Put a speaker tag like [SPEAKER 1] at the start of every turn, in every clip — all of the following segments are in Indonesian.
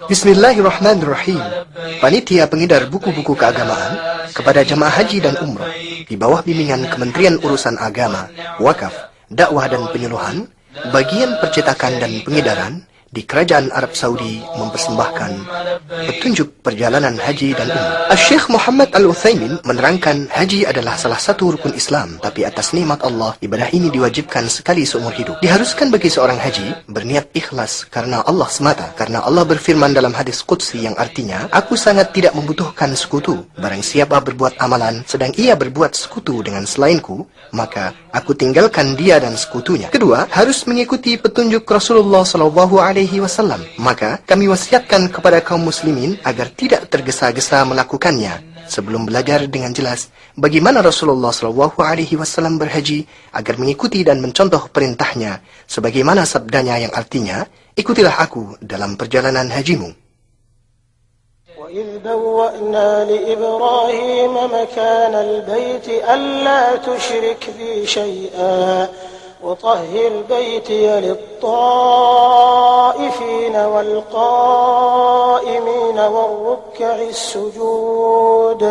[SPEAKER 1] Bismillahirrahmanirrahim. Panitia pengedar buku-buku keagamaan kepada jamaah haji dan umrah di bawah bimbingan Kementerian Urusan Agama, Wakaf, Dakwah dan Penyuluhan, bagian percetakan dan pengedaran di Kerajaan Arab Saudi mempersembahkan petunjuk perjalanan haji dan umrah. Syekh Muhammad Al-Utsaimin menerangkan haji adalah salah satu rukun Islam, tapi atas nikmat Allah, ibadah ini diwajibkan sekali seumur hidup. Diharuskan bagi seorang haji berniat ikhlas karena Allah semata, karena Allah berfirman dalam hadis qudsi yang artinya, "Aku sangat tidak membutuhkan sekutu. Barang siapa berbuat amalan sedang ia berbuat sekutu dengan selainku, maka aku tinggalkan dia dan sekutunya." Kedua, harus mengikuti petunjuk Rasulullah SAW. Maka kami wasiatkan kepada kaum muslimin agar tidak tergesa-gesa melakukannya sebelum belajar dengan jelas bagaimana Rasulullah SAW berhaji, agar mengikuti dan mencontoh perintahnya sebagaimana sabdanya yang artinya, "Ikutilah aku dalam perjalanan hajimu."
[SPEAKER 2] وَإِذْ بَوَّأْنَا لِإِبْرَاهِيمَ مَكَانَ الْبَيْتِ أَلَّا تُشْرِكْ بِي شَيْئًا وطهر بيتي للطائفين والقائمين والركع السجود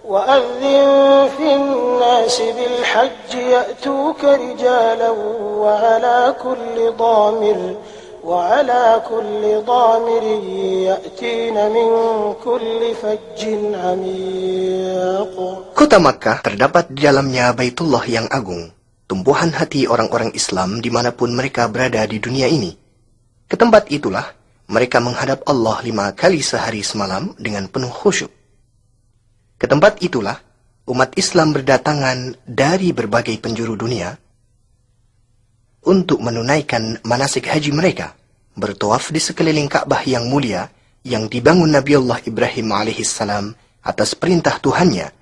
[SPEAKER 2] وأذن في الناس بالحج يأتوك رجالا وعلى كل ضامر يأتين من كل فج عميق.
[SPEAKER 1] Kota Makkah terdapat di dalamnya Baitullah yang agung, tumbuhan hati orang-orang Islam dimanapun mereka berada di dunia ini. Ke tempat itulah mereka menghadap Allah 5 kali sehari semalam dengan penuh khusyuk. Ke tempat itulah umat Islam berdatangan dari berbagai penjuru dunia untuk menunaikan manasik haji mereka, bertawaf di sekeliling Ka'bah yang mulia yang dibangun Nabiullah Ibrahim alaihissalam atas perintah Tuhannya.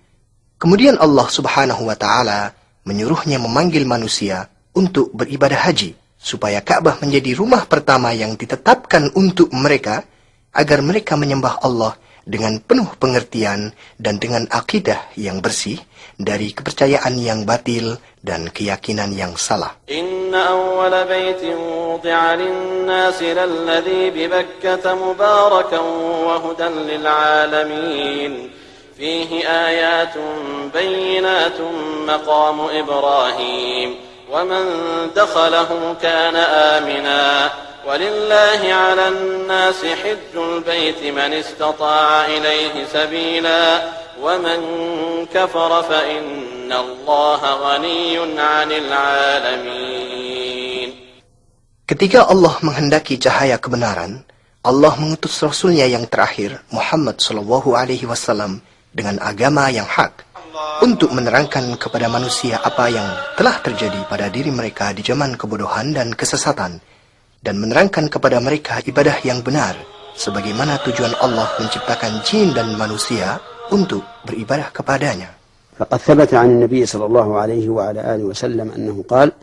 [SPEAKER 1] Kemudian Allah Subhanahu wa Ta'ala menyuruhnya memanggil manusia untuk beribadah haji, supaya Ka'bah menjadi rumah pertama yang ditetapkan untuk mereka, agar mereka menyembah Allah dengan penuh pengertian dan dengan akidah yang bersih dari kepercayaan yang batil dan keyakinan yang salah.
[SPEAKER 3] Inna awwala baitin wudi'a lin-nasi lalladhi bi Bakkah mubarakan wa hudan lil 'alamin. فيه آيات بينات مقام إبراهيم ومن دخله كان آمنا ولله على الناس حج البيت من استطاع إليه سبيلا ومن كفر فإن الله غني عن العالمين.
[SPEAKER 1] Ketika Allah menghendaki cahaya kebenaran, Allah mengutus Rasulnya yang terakhir, Muhammad SAW, dengan agama yang hak, untuk menerangkan kepada manusia apa yang telah terjadi pada diri mereka di zaman kebodohan dan kesesatan, dan menerangkan kepada mereka ibadah yang benar, sebagaimana tujuan Allah menciptakan jin dan manusia untuk beribadah kepadanya.
[SPEAKER 4] فقد ثبت عن النبي صلى الله عليه وعلى آله وسلم أنه قال: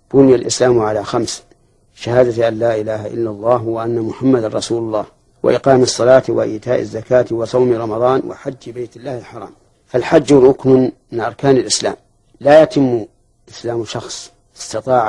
[SPEAKER 4] بني الإسلام على 5: شهادة أن لا إله إلا الله وأن محمد رسول الله وإقام الصلاة وإيتاء الزكاة وصوم رمضان وحج بيت الله الحرام. فالحج ركن من أركان الإسلام، لا يتم إسلام شخص استطاع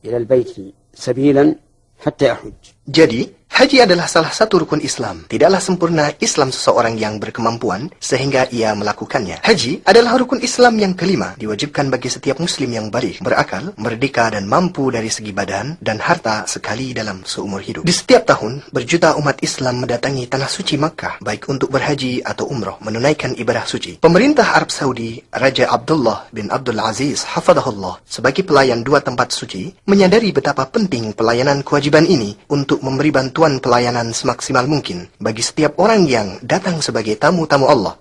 [SPEAKER 4] إلى البيت سبيلا حتى يحج.
[SPEAKER 1] Jadi, haji adalah salah satu rukun Islam. Tidaklah sempurna Islam seseorang yang berkemampuan sehingga ia melakukannya. Haji adalah rukun Islam yang kelima, diwajibkan bagi setiap muslim yang baligh, berakal, merdeka dan mampu dari segi badan dan harta sekali dalam seumur hidup. Di setiap tahun, berjuta umat Islam mendatangi tanah suci Makkah, baik untuk berhaji atau umrah, menunaikan ibadah suci. Pemerintah Arab Saudi, Raja Abdullah bin Abdul Aziz hafadhahullah, sebagai pelayan 2 tempat suci, menyadari betapa penting pelayanan kewajiban ini untuk memberi bantuan pelayanan semaksimal mungkin bagi setiap orang yang datang sebagai tamu-tamu Allah.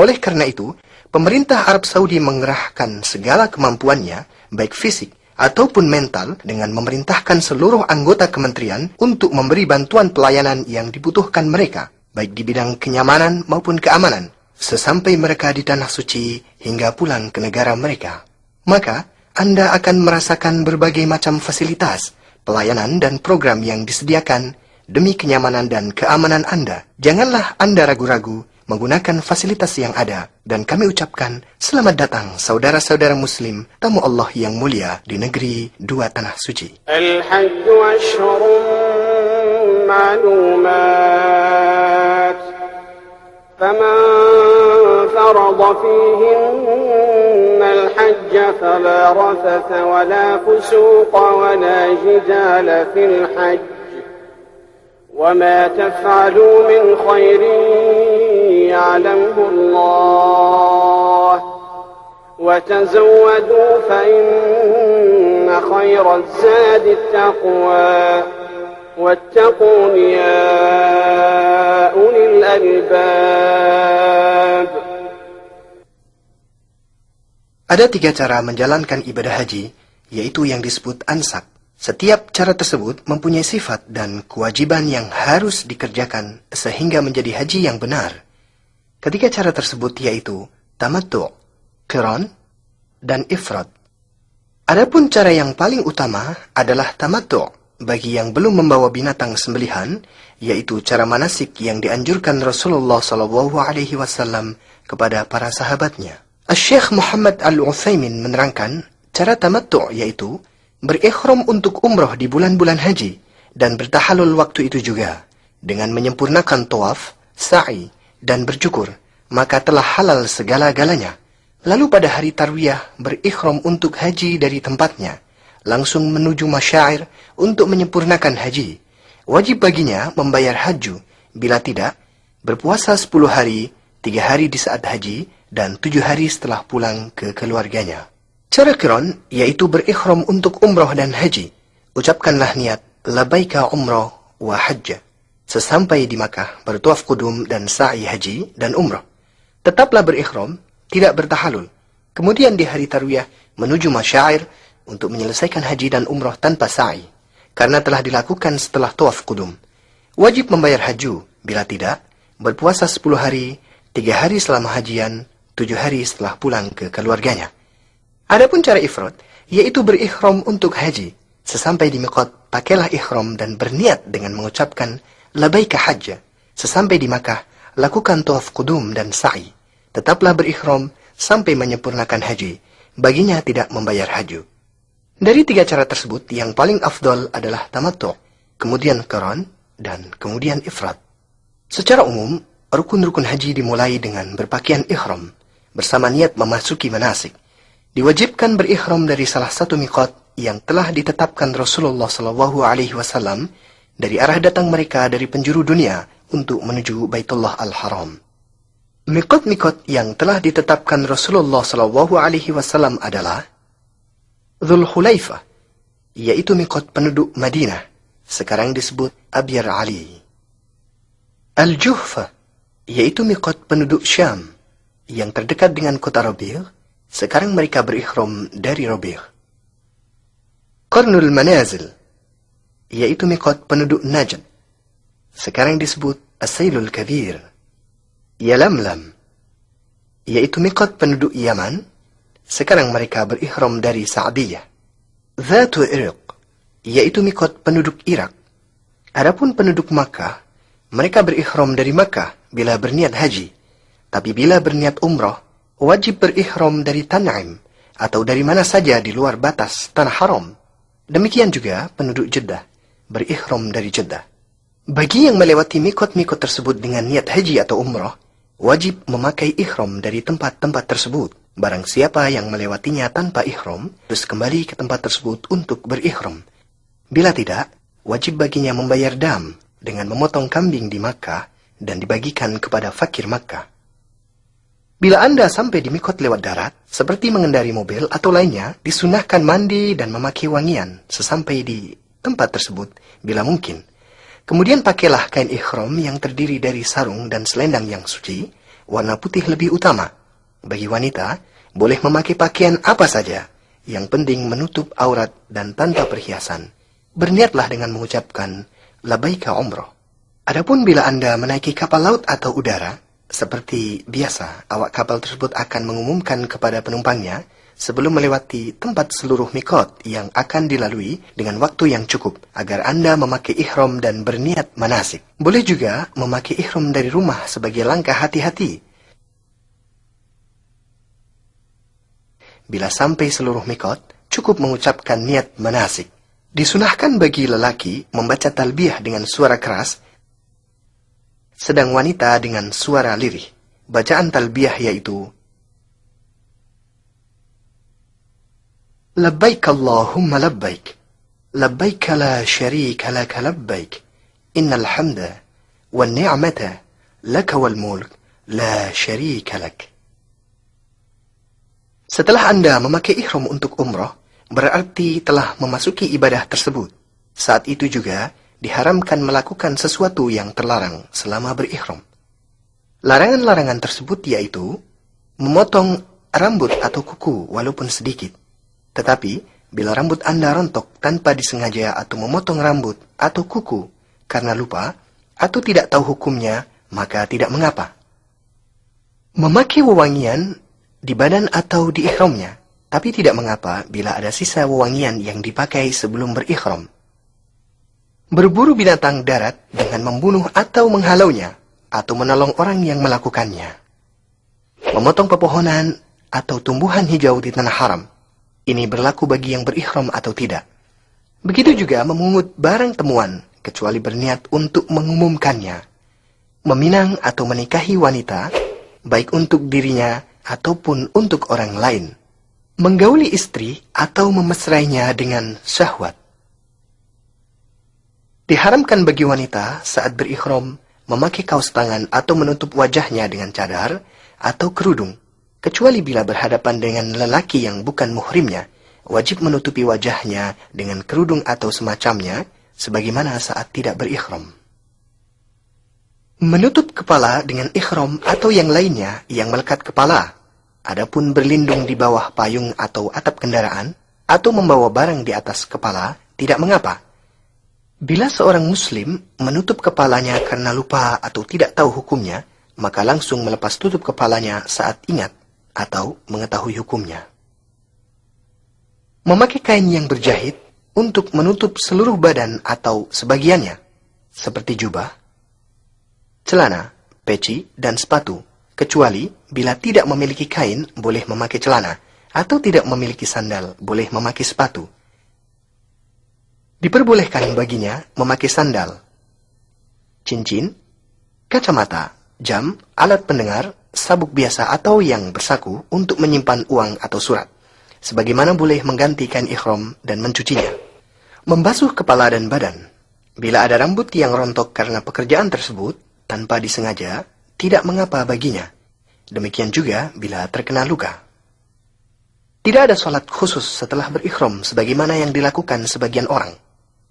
[SPEAKER 1] Oleh karena itu, pemerintah Arab Saudi mengerahkan segala kemampuannya, baik fisik ataupun mental, dengan memerintahkan seluruh anggota kementerian untuk memberi bantuan pelayanan yang dibutuhkan mereka, baik di bidang kenyamanan maupun keamanan, sesampai mereka di tanah suci hingga pulang ke negara mereka. Maka, Anda akan merasakan berbagai macam fasilitas, pelayanan dan program yang disediakan demi kenyamanan dan keamanan Anda. Janganlah Anda ragu-ragu menggunakan fasilitas yang ada, dan kami ucapkan selamat datang saudara-saudara muslim, tamu Allah yang mulia di negeri 2 tanah suci.
[SPEAKER 2] Al-Hajj ashhurun ma'lumat
[SPEAKER 5] فمن فرض فيهن الحج فلا رفث ولا فسوق ولا جدال في الحج وما تفعلوا من خير يعلمه الله وتزودوا فإن خير الزاد التقوى واتقون يا أولي الألباب.
[SPEAKER 1] Ada 3 cara menjalankan ibadah haji, yaitu yang disebut ansak. Setiap cara tersebut mempunyai sifat dan kewajiban yang harus dikerjakan sehingga menjadi haji yang benar. Ketiga cara tersebut yaitu tamattu', qiran, dan ifrad. Adapun cara yang paling utama adalah tamattu' bagi yang belum membawa binatang sembelihan, yaitu cara manasik yang dianjurkan Rasulullah SAW kepada para sahabatnya. Syekh Muhammad Al-Utsaimin menerangkan, cara tamattu' yaitu berikhram untuk umrah di bulan-bulan haji dan bertahalul waktu itu juga dengan menyempurnakan tawaf, sa'i, dan bercukur, maka telah halal segala-galanya. Lalu pada hari tarwiyah berikhram untuk haji dari tempatnya, langsung menuju masyair untuk menyempurnakan haji. Wajib baginya membayar haju, bila tidak, berpuasa 10 hari, 3 hari di saat haji, dan 7 hari setelah pulang ke keluarganya. Cara qiran, yaitu berikhram untuk umrah dan haji. Ucapkanlah niat, labaika umrah wa hajjah. Sesampai di Makkah, bertuaf kudum dan sa'i haji dan umrah. Tetaplah berikhram, tidak bertahalul. Kemudian di hari tarwiyah, menuju masyair untuk menyelesaikan haji dan umrah tanpa sa'i, karena telah dilakukan setelah tuaf kudum. Wajib membayar haju, bila tidak, berpuasa 10 hari, 3 hari selama hajian, 7 hari setelah pulang ke keluarganya. Adapun cara ifrad, yaitu berikhram untuk haji. Sesampai di miqat, pakailah ikhram dan berniat dengan mengucapkan labaika hajjah. Sesampai di Makkah, lakukan tuaf kudum dan sa'i. Tetaplah berikhram sampai menyempurnakan haji. Baginya tidak membayar haju. Dari 3 cara tersebut, yang paling afdal adalah tamattu', kemudian qiran, dan kemudian ifrad. Secara umum, rukun-rukun haji dimulai dengan berpakaian ihram, bersama niat memasuki manasik. Diwajibkan berikhram dari salah satu miqat yang telah ditetapkan Rasulullah SAW dari arah datang mereka dari penjuru dunia untuk menuju Baitullah Al-Haram. Miqat-miqat yang telah ditetapkan Rasulullah SAW adalah Dzul Hulaifah, yaitu miqat penduduk Madinah, sekarang disebut Abyar Ali. Al-Juhfah, yaitu miqat penduduk Syam, yang terdekat dengan kota Rabi', sekarang mereka berikhram dari Rabi'. Qarnul Manazil, yaitu miqat penduduk Najd, sekarang disebut As-Sailul Kabir. Yalamlam, yaitu miqat penduduk Yaman, sekarang mereka berikhram dari Sa'diyah. Dzatu Irq, yaitu miqat penduduk Irak. Adapun penduduk Makkah, mereka berikhram dari Makkah bila berniat haji, tapi bila berniat umrah, wajib berikhram dari Tan'im, atau dari mana saja di luar batas tanah haram. Demikian juga penduduk Jeddah, berikhram dari Jeddah. Bagi yang melewati miqat-miqat tersebut dengan niat haji atau umrah, wajib memakai ihram dari tempat-tempat tersebut. Barang siapa yang melewatinya tanpa ihram, terus kembali ke tempat tersebut untuk berihram. Bila tidak, wajib baginya membayar dam dengan memotong kambing di Makkah dan dibagikan kepada fakir Makkah. Bila Anda sampai di miqat lewat darat, seperti mengendari mobil atau lainnya, disunahkan mandi dan memakai wangian sesampai di tempat tersebut bila mungkin. Kemudian pakailah kain ihram yang terdiri dari sarung dan selendang yang suci, warna putih lebih utama. Bagi wanita, boleh memakai pakaian apa saja, yang penting menutup aurat dan tanpa perhiasan. Berniatlah dengan mengucapkan labaika umrah. Adapun bila Anda menaiki kapal laut atau udara, seperti biasa, awak kapal tersebut akan mengumumkan kepada penumpangnya sebelum melewati tempat seluruh miqat yang akan dilalui dengan waktu yang cukup, agar Anda memakai ihram dan berniat manasik. Boleh juga memakai ihram dari rumah sebagai langkah hati-hati. Bila sampai seluruh miqat, cukup mengucapkan niat manasik. Disunahkan bagi lelaki membaca talbiyah dengan suara keras, Sedang wanita dengan suara lirih. Bacaan talbiyah yaitu Labbaik Allahumma labbaik. Labbaik la syarika laka labbaik. Innal hamda wan ni'mata laka wal mulk la syarika lak. Setelah Anda memakai ihram untuk umrah, berarti telah memasuki ibadah tersebut. Saat itu juga diharamkan melakukan sesuatu yang terlarang selama berihram. Larangan-larangan tersebut yaitu memotong rambut atau kuku walaupun sedikit. Tetapi, bila rambut Anda rontok tanpa disengaja atau memotong rambut atau kuku karena lupa atau tidak tahu hukumnya, maka tidak mengapa. Memakai wewangian di badan atau di ihramnya, tapi tidak mengapa bila ada sisa wewangian yang dipakai sebelum berihram. Berburu binatang darat dengan membunuh atau menghalaunya, atau menolong orang yang melakukannya. Memotong pepohonan atau tumbuhan hijau di tanah haram. Ini berlaku bagi yang berihram atau tidak. Begitu juga memungut barang temuan, kecuali berniat untuk mengumumkannya. Meminang atau menikahi wanita, baik untuk dirinya ataupun untuk orang lain. Menggauli istri atau memesrainya dengan syahwat. Diharamkan bagi wanita saat berihram memakai kaos tangan atau menutup wajahnya dengan cadar atau kerudung. Kecuali bila berhadapan dengan lelaki yang bukan muhrimnya, wajib menutupi wajahnya dengan kerudung atau semacamnya, sebagaimana saat tidak berihram. Menutup kepala dengan ihram atau yang lainnya yang melekat kepala, adapun berlindung di bawah payung atau atap kendaraan, atau membawa barang di atas kepala, tidak mengapa. Bila seorang muslim menutup kepalanya karena lupa atau tidak tahu hukumnya, maka langsung melepas tutup kepalanya saat ingat atau mengetahui hukumnya. Memakai kain yang berjahit untuk menutup seluruh badan atau sebagiannya, seperti jubah, celana, peci, dan sepatu, kecuali bila tidak memiliki kain boleh memakai celana, atau tidak memiliki sandal boleh memakai sepatu. Diperbolehkan baginya memakai sandal, cincin, kacamata, jam, alat pendengar, sabuk biasa atau yang bersaku untuk menyimpan uang atau surat, sebagaimana boleh mengganti kain ihram dan mencucinya. Membasuh kepala dan badan. Bila ada rambut yang rontok karena pekerjaan tersebut, tanpa disengaja, tidak mengapa baginya. Demikian juga bila terkena luka. Tidak ada sholat khusus setelah berihram sebagaimana yang dilakukan sebagian orang.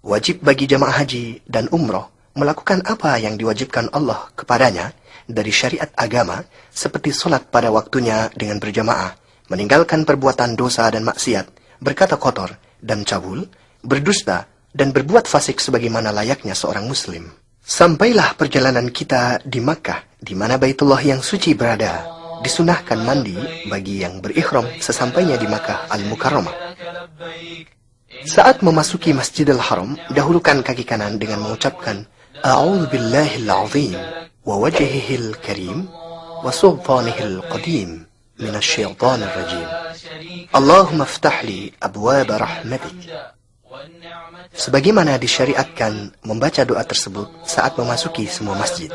[SPEAKER 1] Wajib bagi jamaah haji dan umroh melakukan apa yang diwajibkan Allah kepadanya dari syariat agama, seperti sholat pada waktunya dengan berjamaah, meninggalkan perbuatan dosa dan maksiat, berkata kotor dan cabul, berdusta, dan berbuat fasik sebagaimana layaknya seorang muslim. Sampailah perjalanan kita di Makkah, di mana Baitullah yang suci berada. Disunahkan mandi bagi yang berihram sesampainya di Makkah Al-Mukarramah. Saat memasuki Masjidil Haram, dahulukan kaki kanan dengan mengucapkan A'udzu billahil azim wa wajhihil karim wa sultanihil qadim minasyaitonir rajim. Allahumma iftah li abwaab rahmatik. Sebagaimana disyariatkan membaca doa tersebut saat memasuki semua masjid.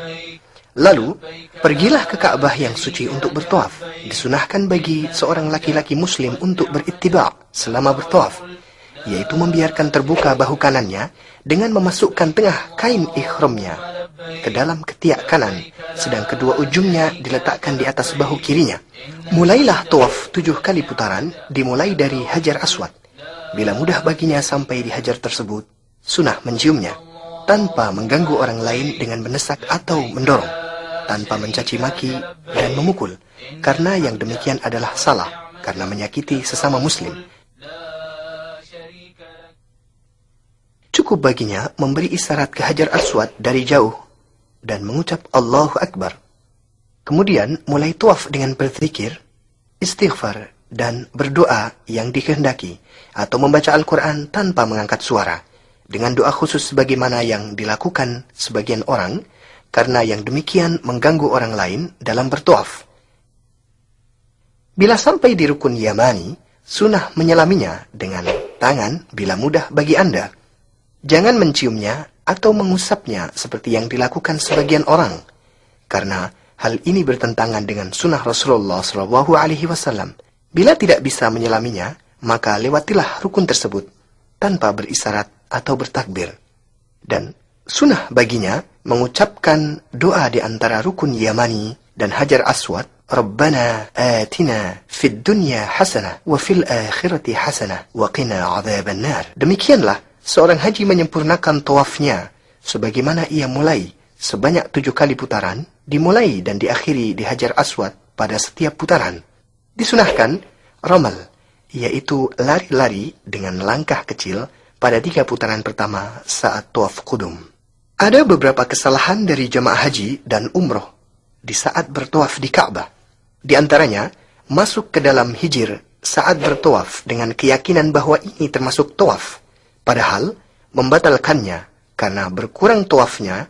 [SPEAKER 1] Lalu, pergilah ke Ka'bah yang suci untuk bertawaf. Disunahkan bagi seorang laki-laki muslim untuk berittiba' selama bertawaf, yaitu membiarkan terbuka bahu kanannya dengan memasukkan tengah kain ihramnya ke dalam ketiak kanan, sedang kedua ujungnya diletakkan di atas bahu kirinya. Mulailah tawaf 7 kali putaran, dimulai dari Hajar Aswad. Bila mudah baginya sampai di hajar tersebut, sunah menciumnya, tanpa mengganggu orang lain dengan mendesak atau mendorong, tanpa mencaci maki dan memukul, karena yang demikian adalah salah, karena menyakiti sesama muslim. Cukup baginya memberi isyarat ke Hajar Aswad dari jauh, dan mengucap Allahu Akbar. Kemudian mulai tawaf dengan berzikir, istighfar, dan berdoa yang dikehendaki, atau membaca Al-Quran tanpa mengangkat suara, dengan doa khusus sebagaimana yang dilakukan sebagian orang, karena yang demikian mengganggu orang lain dalam bertawaf. Bila sampai di rukun Yamani, sunah menyelaminya dengan tangan bila mudah bagi Anda. Jangan menciumnya atau mengusapnya seperti yang dilakukan sebagian orang. karena hal ini bertentangan dengan sunnah Rasulullah SAW. Bila tidak bisa menyelaminya, maka lewatilah rukun tersebut tanpa berisyarat atau bertakbir. Dan sunnah baginya mengucapkan doa di antara rukun Yamani dan Hajar Aswad, Rabbana atina fid dunya hasanah wa fil akhirati hasanah wa qina adzaban nar. Demikianlah seorang haji menyempurnakan tawafnya sebagaimana ia mulai sebanyak 7 kali putaran, dimulai dan diakhiri di Hajar Aswad pada setiap putaran. Disunahkan ramal, yaitu lari-lari dengan langkah kecil pada 3 putaran pertama saat tawaf qudum. Ada beberapa kesalahan dari jamaah haji dan umroh di saat bertawaf di Ka'bah. Di antaranya, masuk ke dalam hijir saat bertawaf dengan keyakinan bahwa ini termasuk tawaf, padahal membatalkannya karena berkurang tawafnya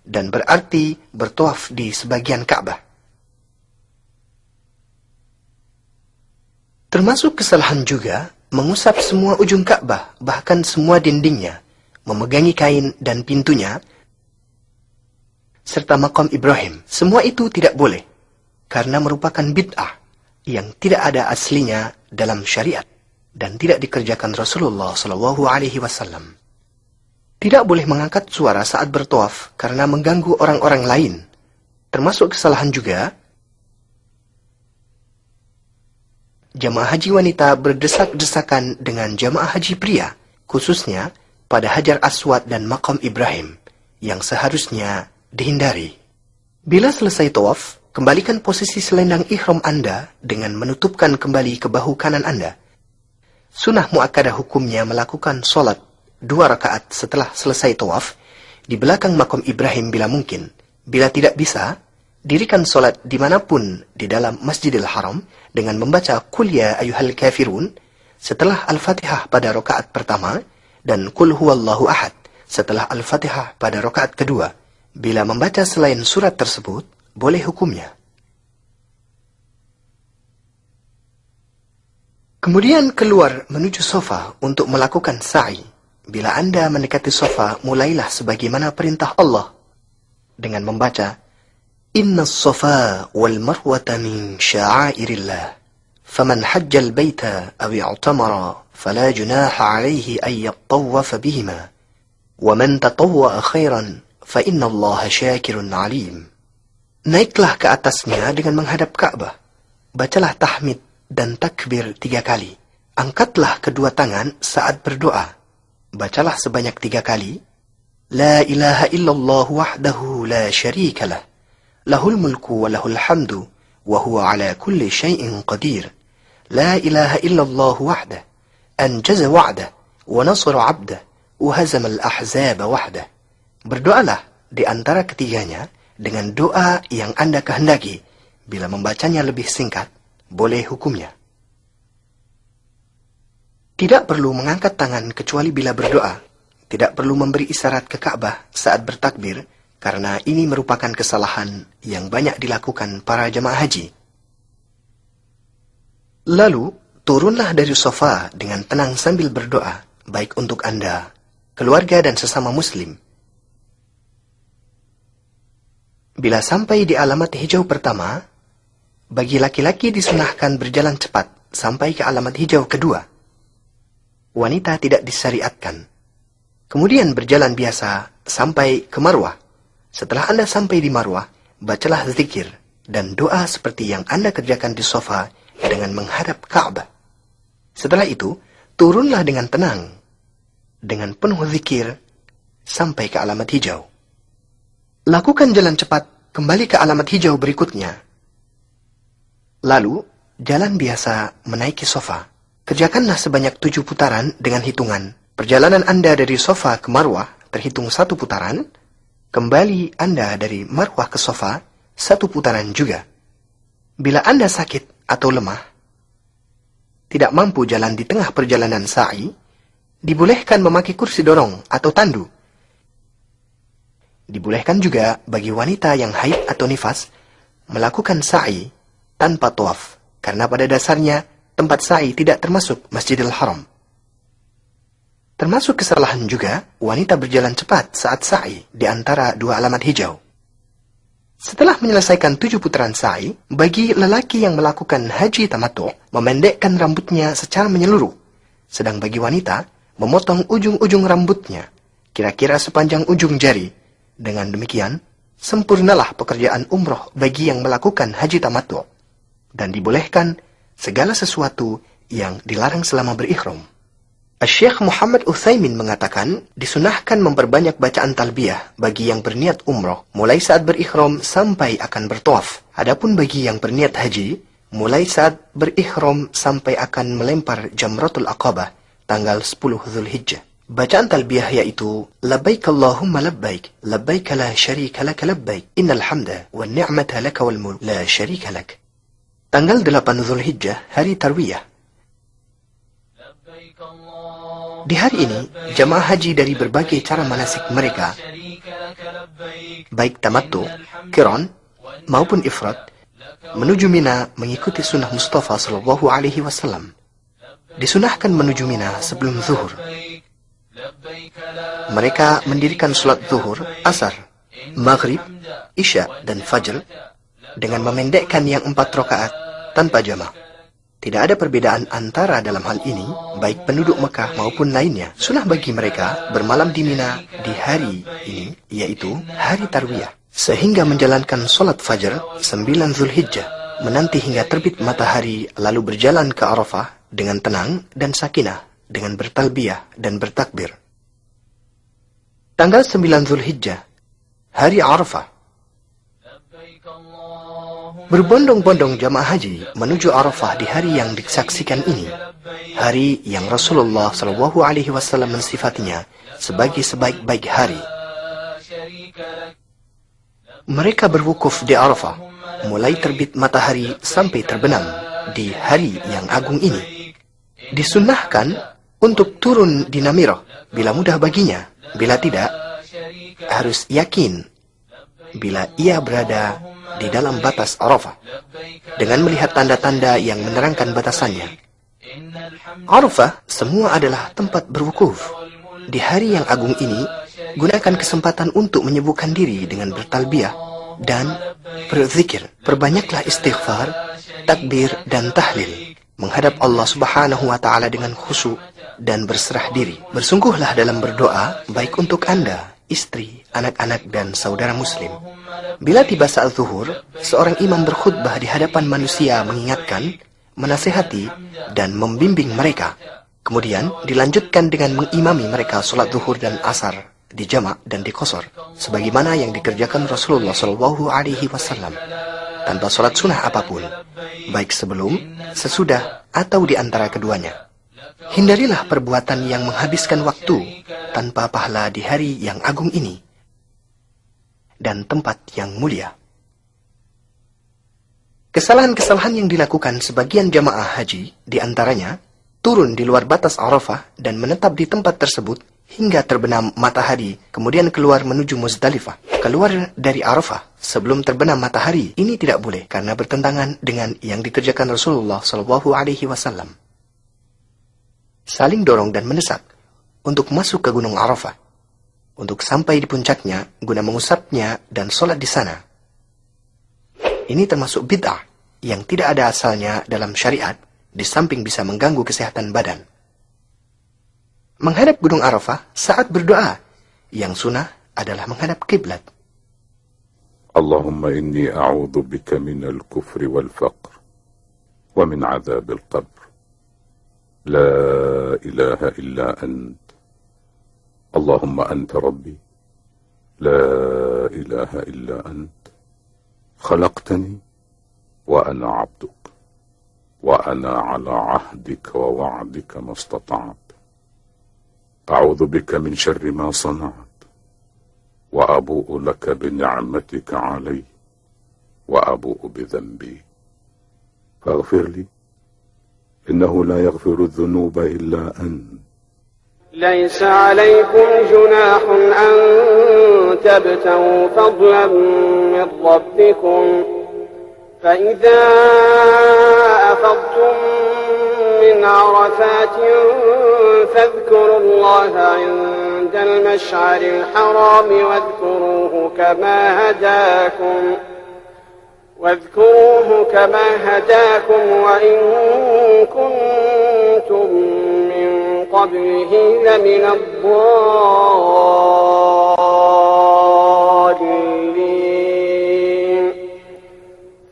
[SPEAKER 1] dan berarti bertawaf di sebagian Ka'bah. Termasuk kesalahan juga mengusap semua ujung Ka'bah, bahkan semua dindingnya, memegangi kain dan pintunya, serta makam Ibrahim. Semua itu tidak boleh, karena merupakan bid'ah yang tidak ada aslinya dalam syariat dan tidak dikerjakan Rasulullah SAW. Tidak boleh mengangkat suara saat bertawaf karena mengganggu orang-orang lain. Termasuk kesalahan juga jamaah haji wanita berdesak-desakan dengan jamaah haji pria, khususnya pada Hajar Aswad dan makam Ibrahim, yang seharusnya dihindari. Bila selesai tawaf, kembalikan posisi selendang ihram Anda dengan menutupkan kembali ke bahu kanan Anda. Sunnah muakkadah hukumnya melakukan sholat 2 rakaat setelah selesai tawaf di belakang makam Ibrahim bila mungkin. Bila tidak bisa, dirikan sholat dimanapun di dalam Masjidil Haram dengan membaca Qul ya ayyuhal kafirun setelah Al-Fatihah pada rakaat pertama dan Qul huwallahu ahad setelah Al-Fatihah pada rakaat kedua. Bila membaca selain surat tersebut, boleh hukumnya. Kemudian keluar menuju sofa untuk melakukan sa'i. Bila Anda mendekati sofa, mulailah sebagaimana perintah Allah dengan membaca Inna as-safa wal marwata min sya'airillah faman hajjal baita aw i'tamara fala junaha alayhi ay yattawwafa bihima wa man tatawwa'a khairan fa inna Allaha syakirun alim. Naiklah ke atasnya dengan menghadap Ka'bah. Bacalah tahmid dan takbir 3 kali. Angkatlah kedua tangan saat berdoa. Bacalah sebanyak 3 kali. La ilaha illallah wahdahu la syarika lah. Lahul mulku wa lahul hamdu. Wa huwa ala kulli syai'in qadir. La ilaha illallah wahdah. Anjaza wa'dah. Wa nasara abdah. Wa hazama al-ahzaba wahdah. Berdoalah di antara ketiganya dengan doa yang Anda kehendaki. Bila membacanya lebih singkat, boleh hukumnya. Tidak perlu mengangkat tangan kecuali bila berdoa. Tidak perlu memberi isyarat ke Ka'bah saat bertakbir, karena ini merupakan kesalahan yang banyak dilakukan para jamaah haji. Lalu, turunlah dari sofa dengan tenang sambil berdoa, baik untuk Anda, keluarga dan sesama muslim. Bila sampai di alamat hijau pertama, bagi laki-laki disunahkan berjalan cepat sampai ke alamat hijau kedua. Wanita tidak disyariatkan. Kemudian berjalan biasa sampai ke Marwah. Setelah Anda sampai di Marwah, bacalah zikir dan doa seperti yang Anda kerjakan di sofa dengan menghadap Ka'bah. Setelah itu, turunlah dengan tenang, dengan penuh zikir, sampai ke alamat hijau. Lakukan jalan cepat kembali ke alamat hijau berikutnya. Lalu, jalan biasa menaiki sofa. Kerjakanlah sebanyak 7 putaran dengan hitungan. Perjalanan Anda dari sofa ke Marwah terhitung 1 putaran. Kembali Anda dari Marwah ke sofa 1 putaran juga. Bila Anda sakit atau lemah, tidak mampu jalan di tengah perjalanan sa'i, dibolehkan memakai kursi dorong atau tandu. Dibolehkan juga bagi wanita yang haid atau nifas melakukan sa'i tanpa tawaf, karena pada dasarnya tempat sa'i tidak termasuk Masjidil Haram. Termasuk kesalahan juga wanita berjalan cepat saat sa'i di antara 2 alamat hijau. Setelah menyelesaikan 7 putaran sa'i, bagi lelaki yang melakukan haji tamattu' memendekkan rambutnya secara menyeluruh, sedang bagi wanita memotong ujung-ujung rambutnya kira-kira sepanjang ujung jari. Dengan demikian, sempurnalah pekerjaan umroh bagi yang melakukan haji tamattu' dan dibolehkan segala sesuatu yang dilarang selama berihram. Syekh Muhammad Utsaimin mengatakan, disunahkan memperbanyak bacaan talbiyah bagi yang berniat umroh mulai saat berihram sampai akan bertawaf. Adapun bagi yang berniat haji, mulai saat berihram sampai akan melempar Jamratul Aqabah tanggal 10 Zulhijjah. Bacaan talbiyah yaitu labbaik Allahumma labbaik, labbaik la syarika lak labbaik, innal hamda wan ni'mata lak wal mulk la syarika lak. Tanggal 8 Zulhijjah, hari tarwiyah. Di hari ini, jamaah haji dari berbagai cara manasik mereka, baik tamattu, qiran, maupun ifrad, menuju Mina mengikuti sunnah Mustafa SAW. Disunahkan menuju Mina sebelum zuhur. Mereka mendirikan sholat zuhur, asar, maghrib, isya, dan fajr dengan memendekkan yang 4 rakaat tanpa jamaah. Tidak ada perbedaan antara dalam hal ini, baik penduduk Mekah maupun lainnya. Sunnah bagi mereka bermalam di Mina di hari ini, yaitu hari tarwiyah, sehingga menjalankan sholat fajar 9 Zulhijjah, menanti hingga terbit matahari, lalu berjalan ke Arafah dengan tenang dan sakinah, dengan bertalbiyah dan bertakbir. Tanggal 9 Zulhijjah, hari Arafah. Berbondong-bondong jamaah haji menuju Arafah di hari yang disaksikan ini, hari yang Rasulullah SAW mensifatinya sebagai sebaik-baik hari. Mereka berwukuf di Arafah mulai terbit matahari sampai terbenam di hari yang agung ini. Disunnahkan untuk turun di Namirah bila mudah baginya, bila tidak, harus yakin bila ia berada di dalam batas Arafah dengan melihat tanda-tanda yang menerangkan batasannya. Arafah semua adalah tempat berwukuf. Di hari yang agung ini, gunakan kesempatan untuk menyibukkan diri dengan bertalbiyah dan berzikir. Perbanyaklah istighfar, takbir, dan tahlil. Menghadap Allah Subhanahu wa Ta'ala dengan khusyuk dan berserah diri. Bersungguhlah dalam berdoa, baik untuk Anda, istri, anak-anak, dan saudara muslim. Bila tiba saat zuhur, seorang imam berkhutbah di hadapan manusia mengingatkan, menasihati, dan membimbing mereka. Kemudian dilanjutkan dengan mengimami mereka sholat zuhur dan asar di jamak dan di qasar, sebagaimana yang dikerjakan Rasulullah SAW, tanpa sholat sunnah apapun, baik sebelum, sesudah, atau di antara keduanya. Hindarilah perbuatan yang menghabiskan waktu tanpa pahala di hari yang agung ini dan tempat yang mulia. Kesalahan-kesalahan yang dilakukan sebagian jamaah haji, di antaranya turun di luar batas Arafah dan menetap di tempat tersebut hingga terbenam matahari, kemudian keluar menuju Muzdalifah. Keluar dari Arafah sebelum terbenam matahari, ini tidak boleh karena bertentangan dengan yang dikerjakan Rasulullah SAW. Saling dorong dan mendesak untuk masuk ke Gunung Arafah, untuk sampai di puncaknya guna mengusapnya dan sholat di sana. Ini termasuk bid'ah yang tidak ada asalnya dalam syariat, di samping bisa mengganggu kesehatan badan. Menghadap Gunung Arafah saat berdoa, yang sunnah adalah menghadap kiblat.
[SPEAKER 6] Allahumma inni a'udhu bika minal kufri wal faqr wa min adzabil qabr. لا إله إلا أنت اللهم أنت ربي لا إله إلا أنت خلقتني وأنا عبدك وأنا على عهدك ووعدك ما استطعت أعوذ بك من شر ما صنعت وأبوء لك بنعمتك علي وأبوء بذنبي فاغفر لي إنه لا يغفر الذنوب إلا أنت.
[SPEAKER 5] ليس عليكم جناح أن تبتغوا فضلا من ربكم فإذا أفضتم من عرفات فاذكروا الله عند المشعر الحرام واذكروه كما هداكم واذكروه كما هداكم وإن كنتم من قبله لمن الضالين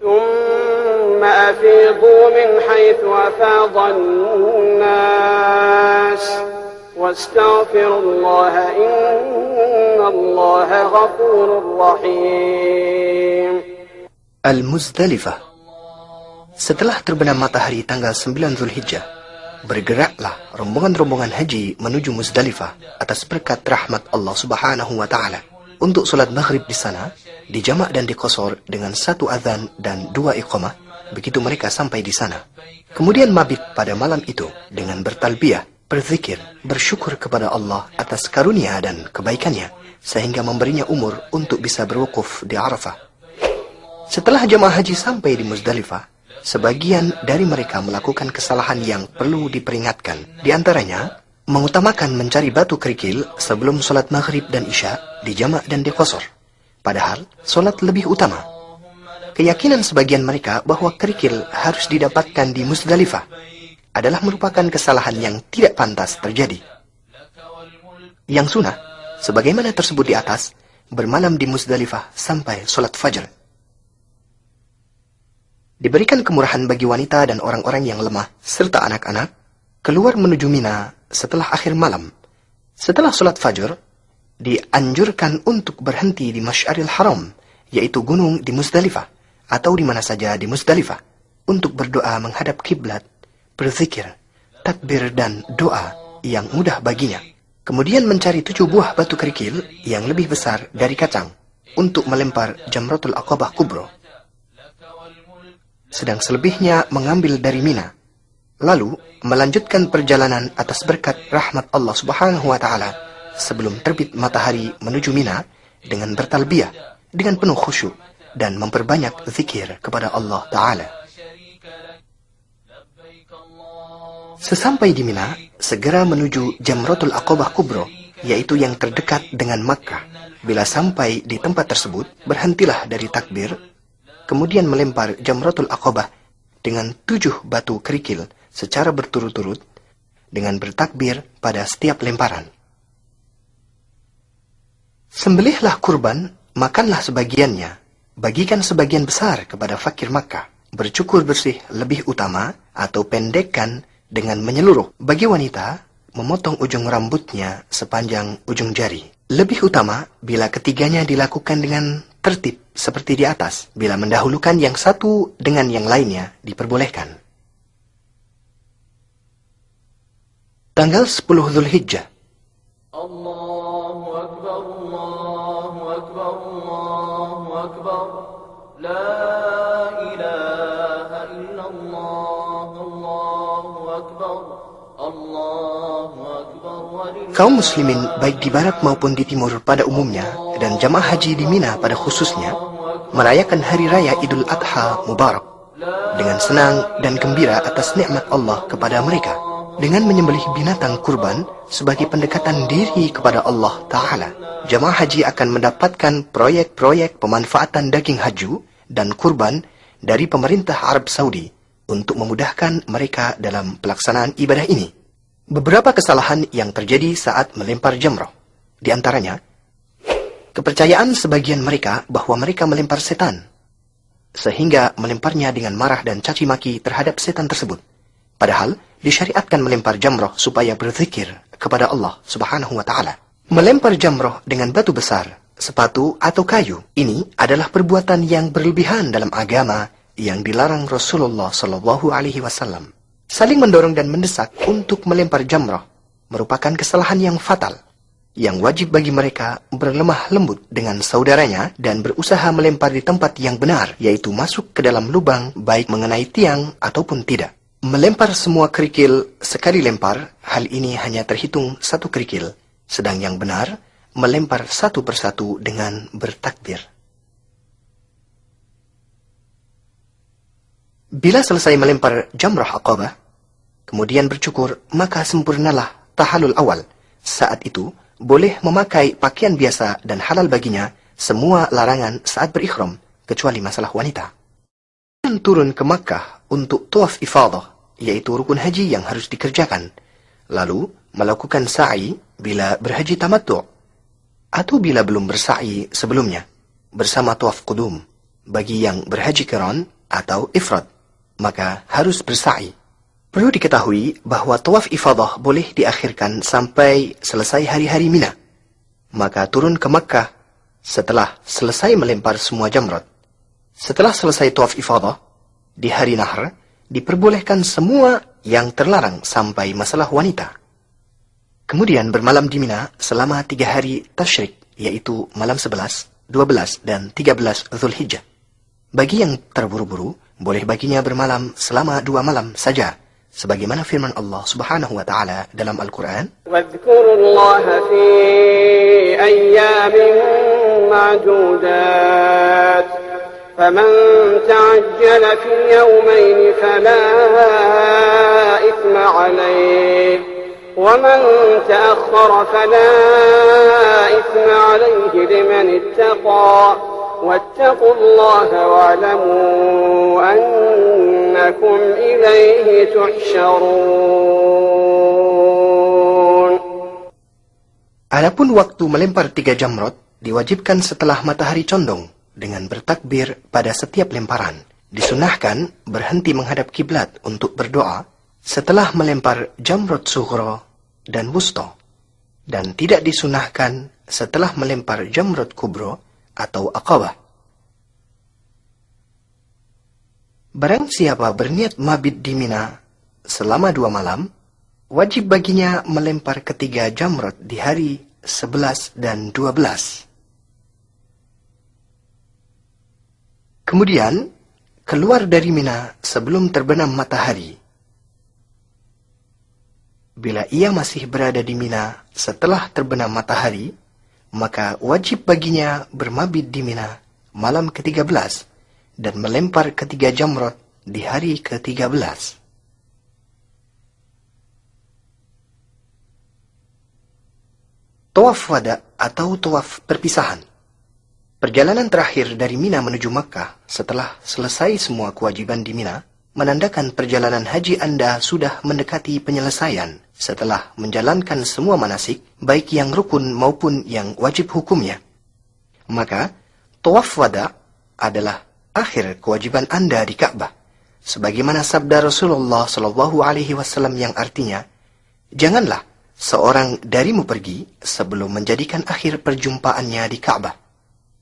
[SPEAKER 5] ثم أفيضوا من حيث أفاض الناس واستغفروا الله إن الله غفور رحيم.
[SPEAKER 1] Al-Muzdalifah. Setelah terbenam matahari tanggal 9 Zulhijjah, bergeraklah rombongan-rombongan haji menuju Muzdalifah atas berkat rahmat Allah Subhanahu wa Ta'ala untuk sholat maghrib di sana, dijamak dan diqashar dengan 1 azan dan 2 iqamah. Begitu mereka sampai di sana, kemudian mabit pada malam itu dengan bertalbiyah, berzikir, bersyukur kepada Allah atas karunia dan kebaikannya sehingga memberinya umur untuk bisa berwukuf di Arafah. Setelah jemaah haji sampai di Muzdalifah, sebagian dari mereka melakukan kesalahan yang perlu diperingatkan. Di antaranya, mengutamakan mencari batu kerikil sebelum sholat maghrib dan isya, dijamak dan diqashar. Padahal, sholat lebih utama. Keyakinan sebagian mereka bahwa kerikil harus didapatkan di Muzdalifah adalah merupakan kesalahan yang tidak pantas terjadi. Yang sunnah, sebagaimana tersebut di atas, bermalam di Muzdalifah sampai sholat fajar. Diberikan kemurahan bagi wanita dan orang-orang yang lemah, serta anak-anak, keluar menuju Mina setelah akhir malam. Setelah sholat fajar, dianjurkan untuk berhenti di Masy'aril Haram, yaitu gunung di Muzdalifah, atau di mana saja di Muzdalifah, untuk berdoa menghadap kiblat, berzikir, takbir dan doa yang mudah baginya. Kemudian mencari 7 buah batu kerikil yang lebih besar dari kacang, untuk melempar Jamratul Aqabah Kubro. Sedang selebihnya mengambil dari Mina, lalu melanjutkan perjalanan atas berkat rahmat Allah Subhanahu wa Ta'ala sebelum terbit matahari menuju Mina dengan bertalbiyah dengan penuh khusyuk dan memperbanyak zikir kepada Allah Ta'ala. Sesampai di Mina, segera menuju Jamratul Aqabah Kubro, yaitu yang terdekat dengan Makkah. Bila sampai di tempat tersebut, berhentilah dari takbir, kemudian melempar Jamratul Aqabah dengan 7 batu kerikil secara berturut-turut dengan bertakbir pada setiap lemparan. Sembelihlah kurban, makanlah sebagiannya, bagikan sebagian besar kepada fakir Makkah. Bercukur bersih lebih utama atau pendekkan dengan menyeluruh. Bagi wanita, memotong ujung rambutnya sepanjang ujung jari. Lebih utama bila ketiganya dilakukan dengan tertib seperti di atas. Bila mendahulukan yang satu dengan yang lainnya diperbolehkan. Tanggal 10 Zulhijjah.
[SPEAKER 3] Allahu Akbar, Allahu Akbar, Allahu Akbar. La ilaha illallah, Allahu Akbar, Allahu Akbar.
[SPEAKER 1] Kaum muslimin baik di barat maupun di timur pada umumnya dan jamaah haji di Mina pada khususnya merayakan hari raya Idul Adha Mubarak dengan senang dan gembira atas nikmat Allah kepada mereka dengan menyembelih binatang kurban sebagai pendekatan diri kepada Allah Ta'ala. Jamaah haji akan mendapatkan proyek-proyek pemanfaatan daging haju dan kurban dari pemerintah Arab Saudi untuk memudahkan mereka dalam pelaksanaan ibadah ini. Beberapa kesalahan yang terjadi saat melempar jamrah, di antaranya kepercayaan sebagian mereka bahwa mereka melempar setan, sehingga melemparnya dengan marah dan caci maki terhadap setan tersebut. Padahal disyariatkan melempar jamrah supaya berzikir kepada Allah Subhanahu wa Ta'ala. Melempar jamrah dengan batu besar, sepatu atau kayu, ini adalah perbuatan yang berlebihan dalam agama yang dilarang Rasulullah Shallallahu Alaihi Wasallam. Saling mendorong dan mendesak untuk melempar jamrah merupakan kesalahan yang fatal, yang wajib bagi mereka berlemah lembut dengan saudaranya dan berusaha melempar di tempat yang benar, yaitu masuk ke dalam lubang baik mengenai tiang ataupun tidak. Melempar semua kerikil sekali lempar, hal ini hanya terhitung 1 kerikil, sedang yang benar melempar satu persatu dengan bertakbir. Bila selesai melempar jamrah Aqabah, kemudian bercukur, maka sempurnalah tahalul awal. Saat itu, boleh memakai pakaian biasa dan halal baginya semua larangan saat berikhram, kecuali masalah wanita. Kemudian turun ke Makkah untuk tawaf ifadah, yaitu rukun haji yang harus dikerjakan. Lalu melakukan sa'i bila berhaji tamattu' atau bila belum bersa'i sebelumnya, bersama tawaf qudum. Bagi yang berhaji qiran atau ifrad, maka harus bersa'i. Perlu diketahui bahwa tawaf ifadah boleh diakhirkan sampai selesai hari-hari Mina. Maka turun ke Makkah setelah selesai melempar semua jamrat. Setelah selesai tawaf ifadah, di hari Nahr, diperbolehkan semua yang terlarang sampai masalah wanita. Kemudian bermalam di Mina selama 3 hari tasyrik, yaitu malam 11, 12, dan 13 Dzulhijjah. Bagi yang terburu-buru, boleh baginya bermalam selama 2 malam saja, sebagaimana firman Allah Subhanahu wa taala dalam Al-Qur'an,
[SPEAKER 5] "Wadhkurullaha fi ayyamin ma'dudat. Faman ta'ajjala fi yawmayn fala ithma 'alayhi, wa man ta'akhkhara fala ithma 'alayhi liman ittaqa. واتقوا الله واعلموا أنكم إليه تحشرون.
[SPEAKER 1] Adapun waktu melempar 3 jamrot diwajibkan setelah matahari condong dengan bertakbir pada setiap lemparan. Disunahkan berhenti menghadap kiblat untuk berdoa setelah melempar jamrot sughra dan wusta, dan tidak disunahkan setelah melempar jamrot kubra atau aqabah. Barang siapa berniat mabit di Mina selama 2 malam, wajib baginya melempar ketiga jamrat di hari 11 dan 12. Kemudian, keluar dari Mina sebelum terbenam matahari. Bila ia masih berada di Mina setelah terbenam matahari, maka wajib baginya bermabit di Mina malam ke-13 dan melempar ketiga jamrat di hari ke-13. Tawaf wada atau tawaf perpisahan. Perjalanan terakhir dari Mina menuju Makkah setelah selesai semua kewajiban di Mina menandakan perjalanan haji Anda sudah mendekati penyelesaian setelah menjalankan semua manasik, baik yang rukun maupun yang wajib hukumnya. Maka, tawaf wada adalah akhir kewajiban Anda di Ka'bah, sebagaimana sabda Rasulullah SAW yang artinya, "Janganlah seorang darimu pergi sebelum menjadikan akhir perjumpaannya di Ka'bah."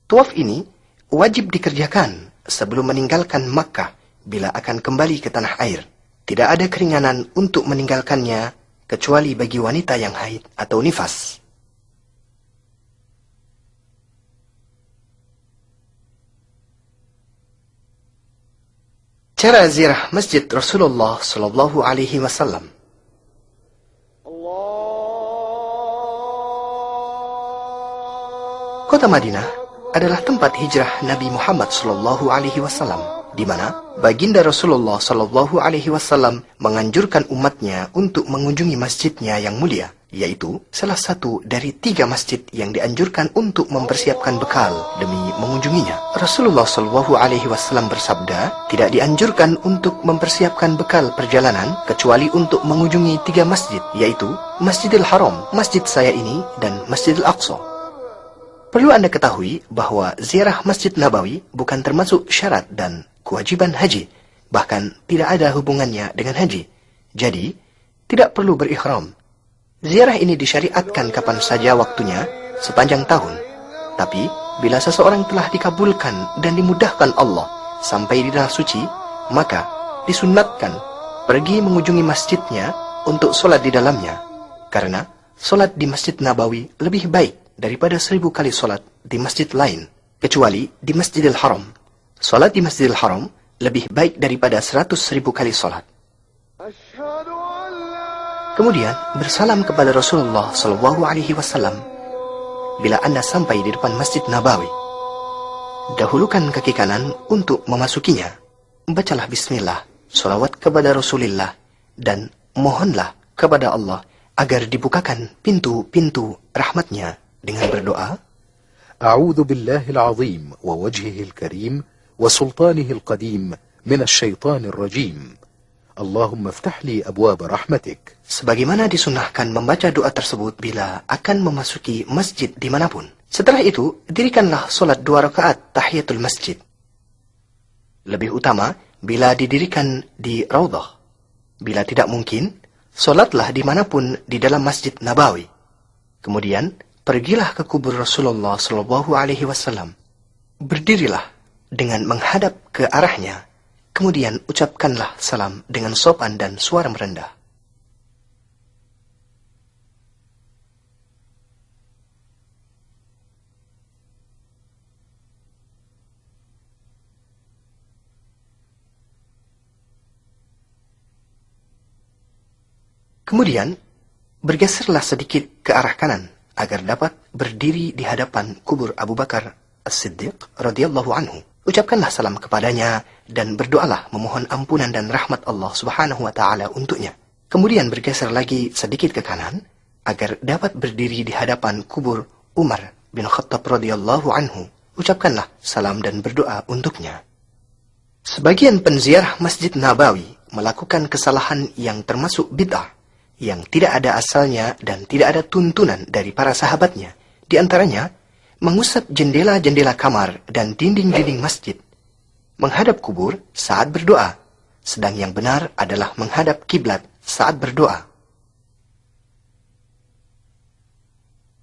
[SPEAKER 1] Tawaf ini wajib dikerjakan sebelum meninggalkan Makkah bila akan kembali ke tanah air. Tidak ada keringanan untuk meninggalkannya kecuali bagi wanita yang haid atau nifas. Cara ziarah Masjid Rasulullah sallallahu alaihi wasallam. Kota Madinah adalah tempat hijrah Nabi Muhammad sallallahu alaihi wasallam, di mana baginda Rasulullah sallallahu alaihi wasallam menganjurkan umatnya untuk mengunjungi masjidnya yang mulia, yaitu salah satu dari 3 masjid yang dianjurkan untuk mempersiapkan bekal demi mengunjunginya. Rasulullah sallallahu alaihi wasallam bersabda, tidak dianjurkan untuk mempersiapkan bekal perjalanan kecuali untuk mengunjungi 3 masjid, yaitu Masjidil Haram, masjid saya ini, dan Masjidil Aqsa. Perlu Anda ketahui bahwa ziarah Masjid Nabawi bukan termasuk syarat dan kewajiban haji, bahkan tidak ada hubungannya dengan haji. Jadi, tidak perlu berihram. Ziarah ini disyariatkan kapan saja waktunya, sepanjang tahun. Tapi, bila seseorang telah dikabulkan dan dimudahkan Allah sampai di tanah suci, maka disunnatkan pergi mengunjungi masjidnya untuk sholat di dalamnya. Karena sholat di Masjid Nabawi lebih baik daripada 1000 kali sholat di masjid lain, kecuali di Masjidil Haram. Sholat di Masjidil Haram lebih baik daripada 100.000 kali sholat. Kemudian bersalam kepada Rasulullah SAW bila Anda sampai di depan Masjid Nabawi. Dahulukan kaki kanan untuk memasukinya. Bacalah bismillah, sholawat kepada Rasulullah, dan mohonlah kepada Allah agar dibukakan pintu-pintu rahmatnya dengan berdoa,
[SPEAKER 7] أعوذ بالله العظيم ووجهه الكريم وسلطانه القديم من الشيطان الرجيم اللهم افتح لي أبواب رحمتك.
[SPEAKER 1] Sebagaimana disunahkan membaca doa tersebut bila akan memasuki masjid dimanapun. Setelah itu, dirikanlah solat 2 rakaat tahiyatul masjid. Lebih utama, bila didirikan di Raudhah. Bila tidak mungkin, solatlah dimanapun di dalam Masjid Nabawi. Kemudian, pergilah ke kubur Rasulullah SAW. Berdirilah dengan menghadap ke arahnya. Kemudian ucapkanlah salam dengan sopan dan suara merendah. Kemudian, bergeserlah sedikit ke arah kanan agar dapat berdiri di hadapan kubur Abu Bakar As-Siddiq radhiyallahu anhu. Ucapkanlah salam kepadanya dan berdoalah memohon ampunan dan rahmat Allah Subhanahu wa taala untuknya. Kemudian bergeser lagi sedikit ke kanan agar dapat berdiri di hadapan kubur Umar bin Khattab radhiyallahu anhu. Ucapkanlah salam dan berdoa untuknya. Sebagian penziarah Masjid Nabawi melakukan kesalahan yang termasuk bid'ah, yang tidak ada asalnya dan tidak ada tuntunan dari para sahabatnya. Di antaranya, mengusap jendela-jendela kamar dan dinding-dinding masjid, menghadap kubur saat berdoa, sedang yang benar adalah menghadap kiblat saat berdoa.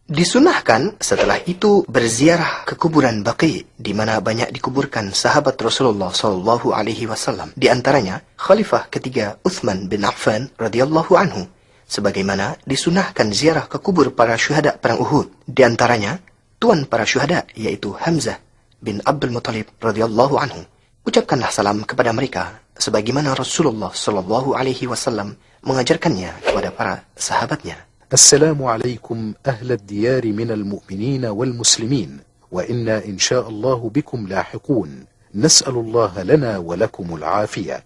[SPEAKER 1] Disunahkan setelah itu berziarah ke kuburan Baqi, di mana banyak dikuburkan sahabat Rasulullah SAW. Di antaranya, Khalifah ketiga Uthman bin Affan radhiyallahu anhu, sebagaimana disunahkan ziarah ke kubur para syuhada perang Uhud. Di antaranya, tuan para syuhada, yaitu Hamzah bin Abdul Muttalib radhiyallahu anhu. Ucapkanlah salam kepada mereka, sebagaimana Rasulullah SAW mengajarkannya kepada para sahabatnya.
[SPEAKER 7] السلام عليكم أهل الديار من المؤمنين والمسلمين وإنا إن شاء الله بكم لاحقون نسأل الله لنا ولكم العافية.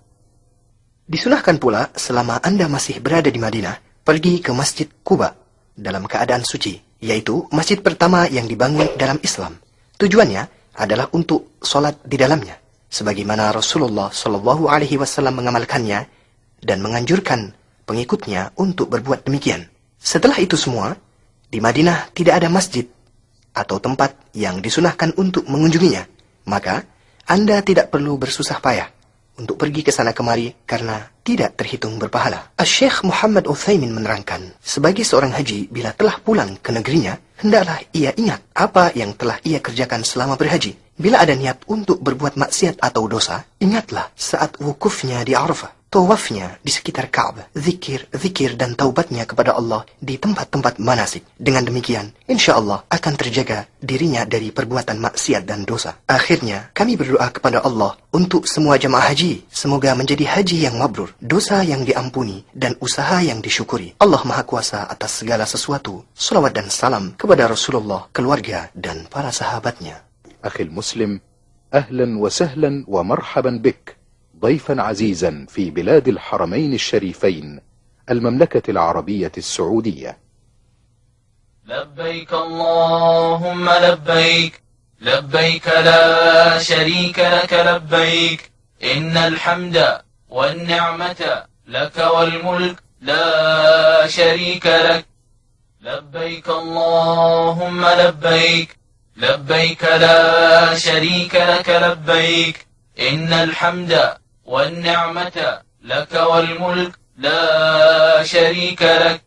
[SPEAKER 1] Disunahkan pula selama Anda masih berada di Madinah, pergi ke Masjid Quba dalam keadaan suci, yaitu masjid pertama yang dibangun dalam Islam. Tujuannya adalah untuk sholat di dalamnya, sebagaimana Rasulullah SAW mengamalkannya dan menganjurkan pengikutnya untuk berbuat demikian. Setelah itu semua, di Madinah tidak ada masjid atau tempat yang disunahkan untuk mengunjunginya. Maka, Anda tidak perlu bersusah payah untuk pergi ke sana kemari karena tidak terhitung berpahala. Syekh Muhammad Utsaimin menerangkan, sebagai seorang haji bila telah pulang ke negerinya, hendaklah ia ingat apa yang telah ia kerjakan selama berhaji. Bila ada niat untuk berbuat maksiat atau dosa, ingatlah saat wukufnya di Arafah, tawafnya di sekitar Ka'bah, zikir dan taubatnya kepada Allah di tempat-tempat manasik. Dengan demikian, insya Allah akan terjaga dirinya dari perbuatan maksiat dan dosa. Akhirnya, kami berdoa kepada Allah untuk semua jemaah haji. Semoga menjadi haji yang mabrur, dosa yang diampuni, dan usaha yang disyukuri. Allah Maha Kuasa atas segala sesuatu. Salawat dan salam kepada Rasulullah, keluarga, dan para sahabatnya.
[SPEAKER 7] أخي المسلم، أهلا وسهلا ومرحبا بك ضيفا عزيزا في بلاد الحرمين الشريفين المملكة العربية السعودية.
[SPEAKER 3] لبيك اللهم لبيك، لبيك لا شريك لك لبيك، إن الحمد والنعمة لك والملك لا شريك لك. لبيك اللهم لبيك، لبيك لا شريك لك لبيك، إن الحمد والنعمة لك والملك لا شريك لك.